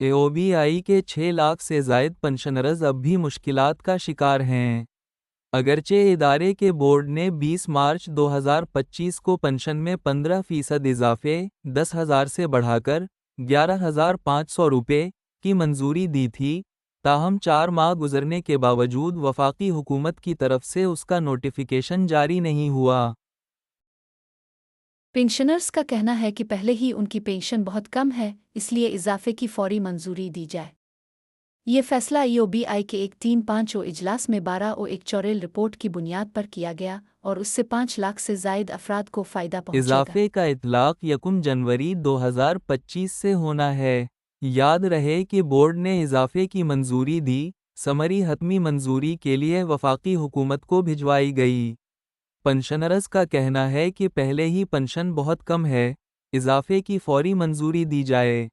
AOBI کے 6 لاکھ سے زائد پنشنرز اب بھی مشکلات کا شکار ہیں۔ اگرچہ ادارے کے بورڈ نے 20 مارچ 2025 کو پنشن میں 15% اضافے 10,000 سے بڑھا کر 11,500 روپے کی منظوری دی تھی، تاہم 4 ماہ گزرنے کے باوجود وفاقی حکومت کی طرف سے اس کا نوٹیفیکیشن جاری نہیں ہوا۔ پنشنرز کا کہنا ہے کہ پہلے ہی ان کی پینشن بہت کم ہے، اس لیے اضافے کی فوری منظوری دی جائے۔ یہ فیصلہ AOBI کے ایک 3-5 اجلاس میں 12/1 رپورٹ کی بنیاد پر کیا گیا اور اس سے 5 لاکھ سے زائد افراد کو فائدہ پہنچے گا۔ اضافے کا اطلاق 1 جنوری 2025 سے ہونا ہے۔ یاد رہے کہ بورڈ نے اضافے کی منظوری دی، سمری حتمی منظوری کے لیے وفاقی حکومت کو بھجوائی گئی۔ پنشنرز کا کہنا ہے کہ پہلے ہی پنشن بہت کم ہے، اضافے کی فوری منظوری دی جائے۔